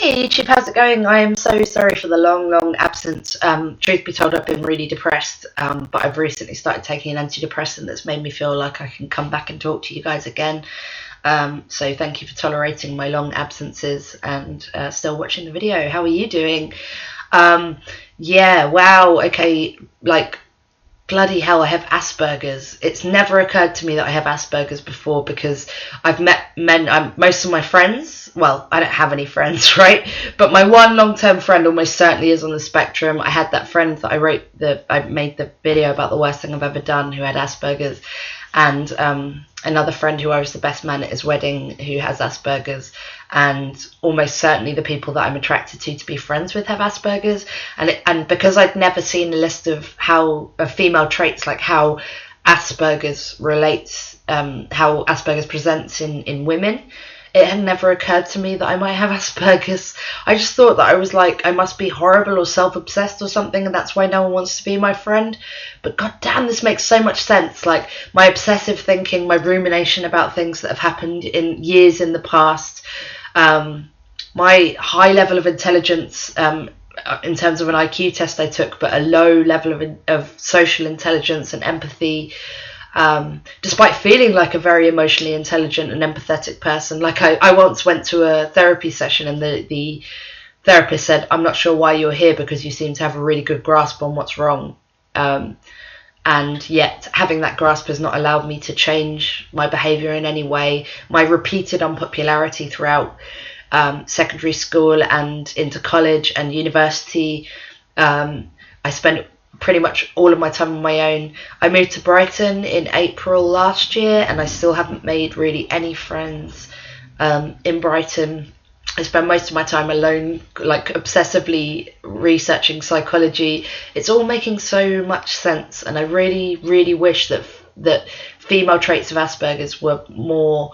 Hey YouTube, how's it going? I am so sorry for the long absence. Truth be told, I've been really depressed, but I've recently started taking an antidepressant that's made me feel like I can come back and talk to you guys again. So thank you for tolerating my long absences and still watching the video. How are you doing? Yeah, wow, okay, like, bloody hell, I have Asperger's. It's never occurred to me that I have Asperger's before because I've met men, most of my friends, well, I don't have any friends, right? But my one long-term friend almost certainly is on the spectrum. I had that friend that I made the video about the worst thing I've ever done who had Asperger's, and another friend who I was the best man at his wedding who has Asperger's, and almost certainly the people that I'm attracted to be friends with have Asperger's, and because I'd never seen a list of female traits, like how Asperger's relates, how Asperger's presents in women, it had never occurred to me that I might have Asperger's. I just thought that I was like, I must be horrible or self-obsessed or something, and that's why no one wants to be my friend. But goddamn, this makes so much sense. Like, my obsessive thinking, my rumination about things that have happened in years in the past, my high level of intelligence, in terms of an IQ test I took, but a low level of social intelligence and empathy, despite feeling like a very emotionally intelligent and empathetic person. Like, I once went to a therapy session and the therapist said, "I'm not sure why you're here because you seem to have a really good grasp on what's wrong." And yet having that grasp has not allowed me to change my behaviour in any way. My repeated unpopularity throughout secondary school and into college and university, I spent pretty much all of my time on my own. I moved to Brighton in April last year and I still haven't made really any friends in Brighton. I spend most of my time alone, like obsessively researching psychology. It's all making so much sense, and I really wish that female traits of Asperger's were more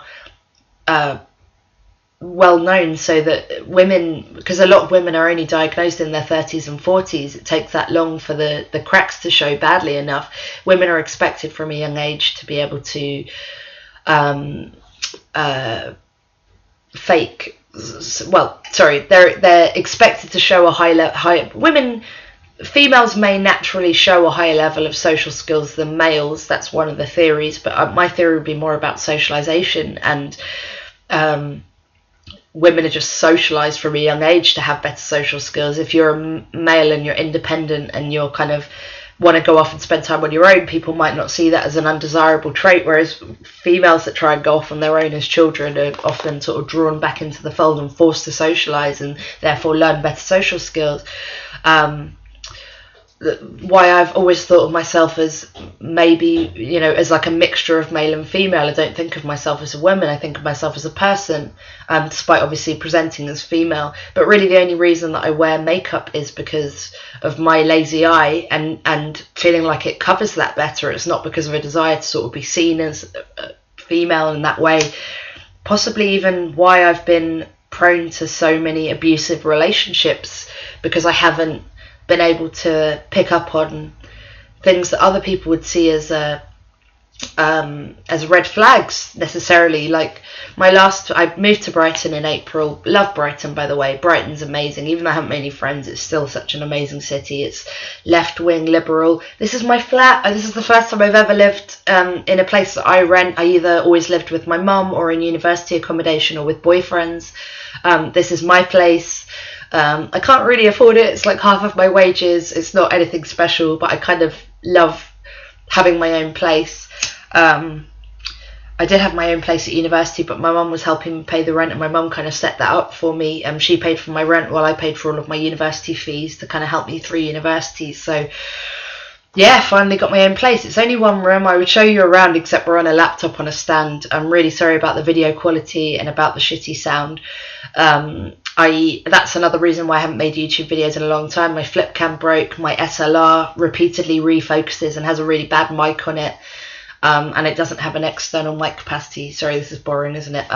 well known, so that women, because a lot of women are only diagnosed in their 30s and 40s, it takes that long for the cracks to show badly enough. Women are expected from a young age to be able to they're expected to show a females may naturally show a higher level of social skills than males. That's one of the theories, but my theory would be more about socialization, and women are just socialized from a young age to have better social skills. If you're a male and you're independent and you're kind of want to go off and spend time on your own, people might not see that as an undesirable trait, whereas females that try and go off on their own as children are often sort of drawn back into the fold and forced to socialize and therefore learn better social skills. Why I've always thought of myself as maybe, as like a mixture of male and female. I don't think of myself as a woman, I think of myself as a person, despite obviously presenting as female. But really the only reason that I wear makeup is because of my lazy eye and feeling like it covers that better. It's not because of a desire to sort of be seen as female in that way. Possibly even why I've been prone to so many abusive relationships, because I haven't been able to pick up on things that other people would see as red flags necessarily. Like I moved to Brighton in April. Love Brighton, by the way. Brighton's amazing. Even though I haven't made any friends, it's still such an amazing city. It's left-wing liberal. This is my flat. This is the first time I've ever lived in a place that I rent. I either always lived with my mum or in university accommodation or with boyfriends. This is my place. I can't really afford it. It's like half of my wages. It's not anything special, but I kind of love having my own place. I did have my own place at university, but my mum was helping me pay the rent, and my mum kind of set that up for me. She paid for my rent while I paid for all of my university fees to kind of help me through university. So yeah, finally got my own place. It's only one room. I would show you around, except we're on a laptop on a stand. I'm really sorry about the video quality and about the shitty sound. That's another reason why I haven't made YouTube videos in a long time. My flip cam broke. My SLR repeatedly refocuses and has a really bad mic on it. And it doesn't have an external mic capacity. Sorry, this is boring, isn't it?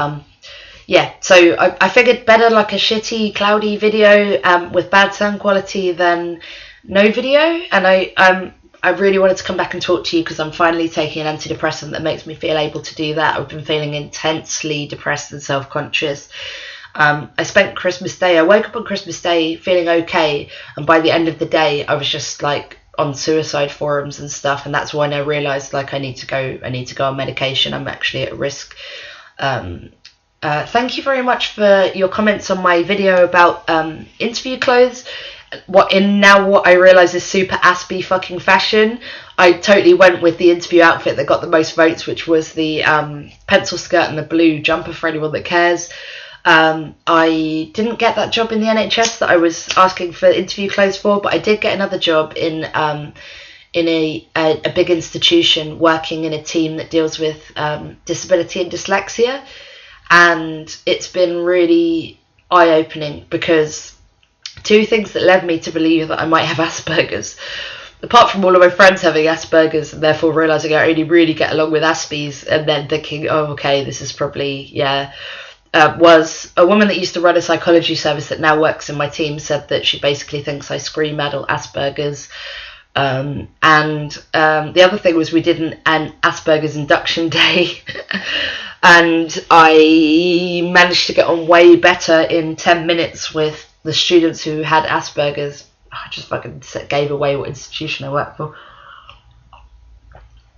Yeah, so I figured better like a shitty, cloudy video with bad sound quality than no video. And I really wanted to come back and talk to you because I'm finally taking an antidepressant that makes me feel able to do that. I've been feeling intensely depressed and self-conscious. I spent Christmas Day, I woke up on Christmas Day feeling okay, and by the end of the day I was just like on suicide forums and stuff, and that's when I realized like I need to go on medication. I'm actually at risk. Thank you very much for your comments on my video about interview clothes. What I realise is super Aspie fucking fashion. I totally went with the interview outfit that got the most votes, which was the pencil skirt and the blue jumper, for anyone that cares. I didn't get that job in the NHS that I was asking for interview clothes for, but I did get another job in a big institution working in a team that deals with disability and dyslexia, and it's been really eye-opening because two things that led me to believe that I might have Aspergers, apart from all of my friends having Aspergers and therefore realising I only really get along with Aspies, and then thinking, oh, okay, this is probably, was a woman that used to run a psychology service that now works in my team said that she basically thinks I scream adult Aspergers. And the other thing was we did an Asperger's induction day and I managed to get on way better in 10 minutes with the students who had Asperger's. I just fucking gave away what institution I work for.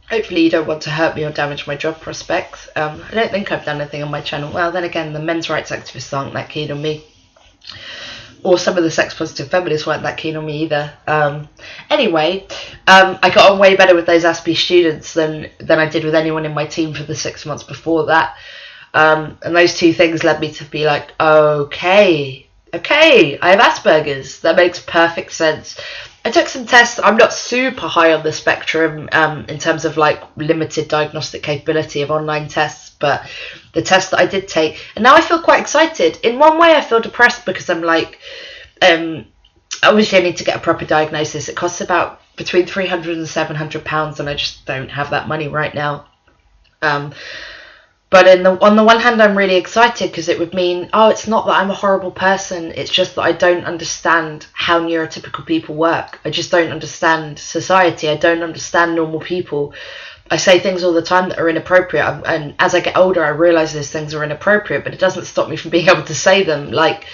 Hopefully you don't want to hurt me or damage my job prospects. I don't think I've done anything on my channel. Well, then again, the men's rights activists aren't that keen on me. Or some of the sex-positive feminists weren't that keen on me either. Anyway, I got on way better with those Aspie students than I did with anyone in my team for the 6 months before that. And those two things led me to be like, okay, I have Asperger's. That makes perfect sense. I took some tests. I'm not super high on the spectrum in terms of like limited diagnostic capability of online tests, but the test that I did take, and now I feel quite excited. In one way I feel depressed because I'm like, obviously I need to get a proper diagnosis. It costs about between £300 and £700 and I just don't have that money right now. But on the one hand, I'm really excited because it would mean, oh, it's not that I'm a horrible person. It's just that I don't understand how neurotypical people work. I just don't understand society. I don't understand normal people. I say things all the time that are inappropriate. And as I get older, I realise those things are inappropriate, but it doesn't stop me from being able to say them. Like,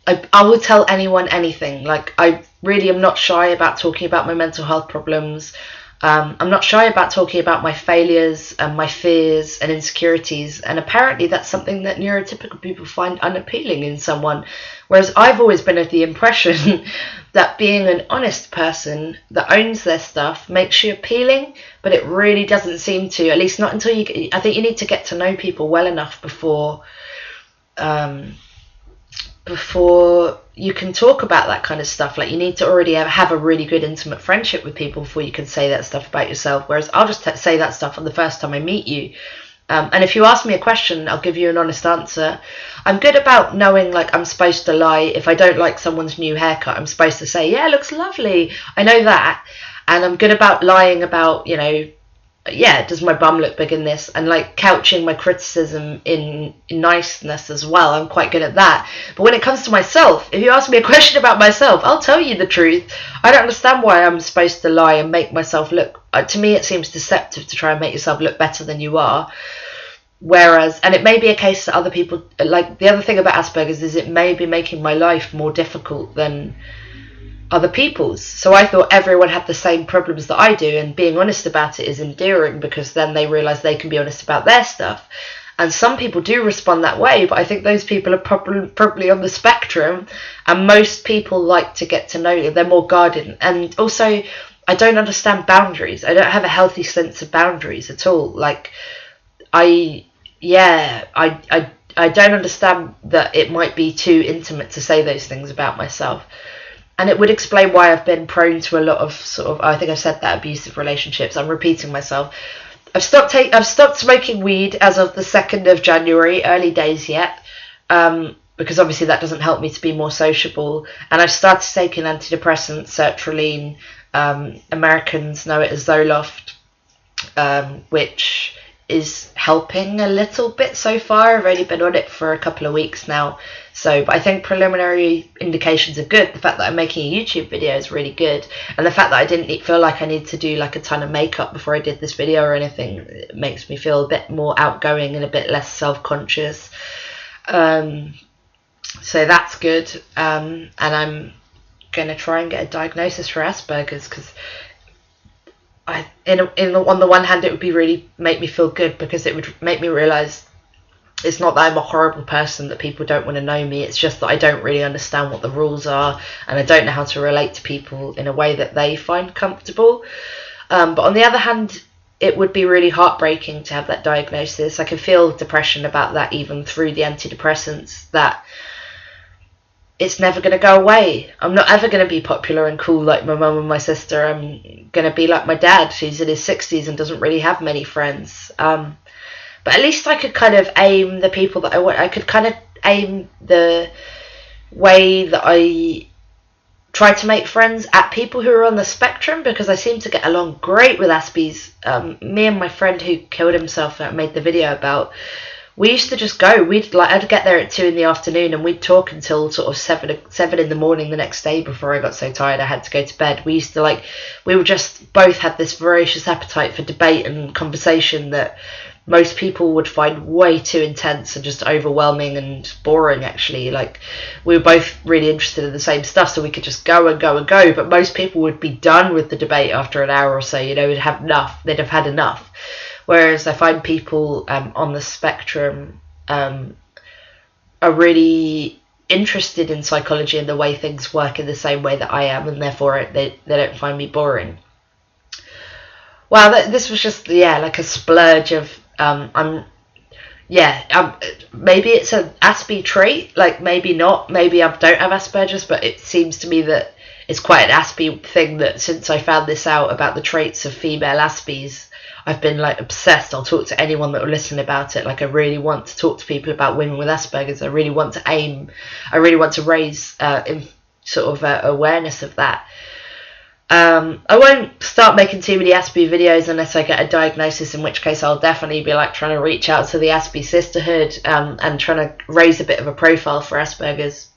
I will tell anyone anything. Like, I really am not shy about talking about my mental health problems. I'm not shy about talking about my failures and my fears and insecurities, and apparently that's something that neurotypical people find unappealing in someone, whereas I've always been of the impression that being an honest person that owns their stuff makes you appealing, but it really doesn't seem to, at least not until I think you need to get to know people well enough before you can talk about that kind of stuff. Like, you need to already have a really good intimate friendship with people before you can say that stuff about yourself, whereas I'll just say that stuff on the first time I meet you. And if you ask me a question, I'll give you an honest answer. I'm good about knowing, like, I'm supposed to lie. If I don't like someone's new haircut, I'm supposed to say, yeah, it looks lovely. I know that. And I'm good about lying about, you know, yeah, does my bum look big in this? And like couching my criticism in niceness as well. I'm quite good at that. But when it comes to myself, if you ask me a question about myself, I'll tell you the truth. I don't understand why I'm supposed to lie and make myself look, to me it seems deceptive to try and make yourself look better than you are. Whereas, and it may be a case that other people, like, the other thing about Asperger's is it may be making my life more difficult than other people's. So I thought everyone had the same problems that I do, and being honest about it is endearing because then they realise they can be honest about their stuff. And some people do respond that way, but I think those people are probably on the spectrum, and most people like to get to know you. They're more guarded. And also, I don't understand boundaries. I don't have a healthy sense of boundaries at all. Like, I don't understand that it might be too intimate to say those things about myself. And it would explain why I've been prone to a lot of sort of, I think I've said that, abusive relationships. I'm repeating myself. I've stopped smoking weed as of the 2nd of January, early days yet, because obviously that doesn't help me to be more sociable. And I've started taking antidepressants, sertraline, Americans know it as Zoloft, which is helping a little bit so far. I've only been on it for a couple of weeks now. But I think preliminary indications are good. The fact that I'm making a YouTube video is really good. And the fact that I didn't feel like I needed to do like a ton of makeup before I did this video or anything, it makes me feel a bit more outgoing and a bit less self-conscious. So that's good. And I'm going to try and get a diagnosis for Asperger's, because on the one hand, it would be really make me feel good, because it would make me realise it's not that I'm a horrible person, that people don't want to know me. It's just that I don't really understand what the rules are, and I don't know how to relate to people in a way that they find comfortable. But on the other hand, it would be really heartbreaking to have that diagnosis. I can feel depression about that even through the antidepressants, that it's never going to go away. I'm not ever going to be popular and cool like my mum and my sister. I'm going to be like my dad, who's in his 60s and doesn't really have many friends. But at least I could kind of aim the people that I want. I could kind of aim the way that I try to make friends at people who are on the spectrum, because I seem to get along great with Aspies. Me and my friend who killed himself that I made the video about, we used to just go. I'd get there at 2 PM and we'd talk until sort of 7 in the morning the next day before I got so tired I had to go to bed. We used to we were just both had this voracious appetite for debate and conversation that most people would find way too intense and just overwhelming and boring, actually. We were both really interested in the same stuff, so we could just go and go and go, but most people would be done with the debate after an hour or so. They'd have had enough. Whereas I find people on the spectrum are really interested in psychology and the way things work in the same way that I am, and therefore they don't find me boring. Wow, this was just like a splurge of maybe it's an Aspie trait, maybe not, maybe I don't have Asperger's, but it seems to me that it's quite an Aspie thing, that since I found this out about the traits of female Aspies, I've been obsessed. I'll talk to anyone that will listen about it. I really want to talk to people about women with Asperger's. I really want to raise awareness of that. I won't start making too many Aspie videos unless I get a diagnosis, in which case I'll definitely be trying to reach out to the Aspie sisterhood and trying to raise a bit of a profile for Asperger's.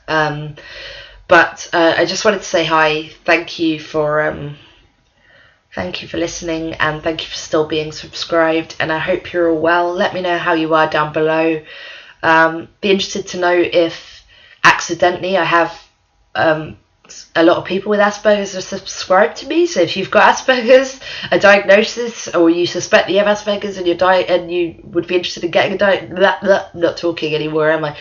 But I just wanted to say hi. Thank you for listening, and thank you for still being subscribed, and I hope you're all well. Let me know how you are down below. Be interested to know if accidentally I have a lot of people with Asperger's are subscribed to me. So if you've got Asperger's, a diagnosis, or you suspect you have Asperger's and you would be interested in getting not talking anymore, am I?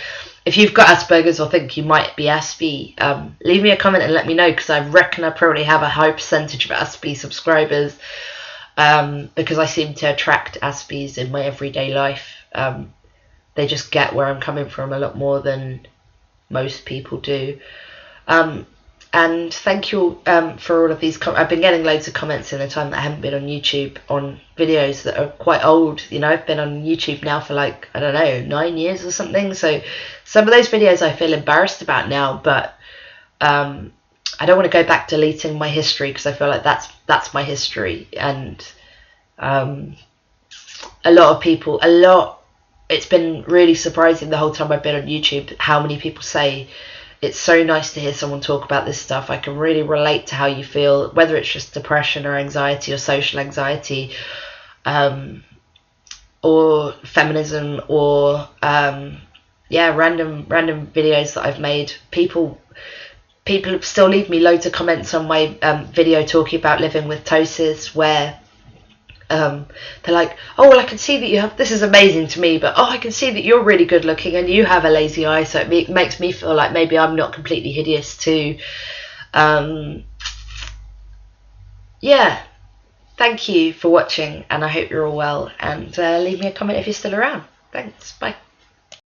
If you've got Asperger's or think you might be Aspie, leave me a comment and let me know, because I reckon I probably have a high percentage of Aspie subscribers, because I seem to attract Aspies in my everyday life. They just get where I'm coming from a lot more than most people do. And thank you for all of these I've been getting loads of comments in the time that I haven't been on YouTube on videos that are quite old. I've been on YouTube now for 9 years or something, so some of those videos I feel embarrassed about now, but I don't want to go back deleting my history, because I feel like that's my history. And it's been really surprising the whole time I've been on YouTube how many people say it's so nice to hear someone talk about this stuff. I can really relate to how you feel, whether it's just depression or anxiety or social anxiety, or feminism, or random videos that I've made. People still leave me loads of comments on my video talking about living with ptosis, where they're like, oh, well, I can see that you have, this is amazing to me, but I can see that you're really good looking and you have a lazy eye, so it makes me feel like maybe I'm not completely hideous too. Thank you for watching, and I hope you're all well, and leave me a comment if you're still around. Thanks, bye.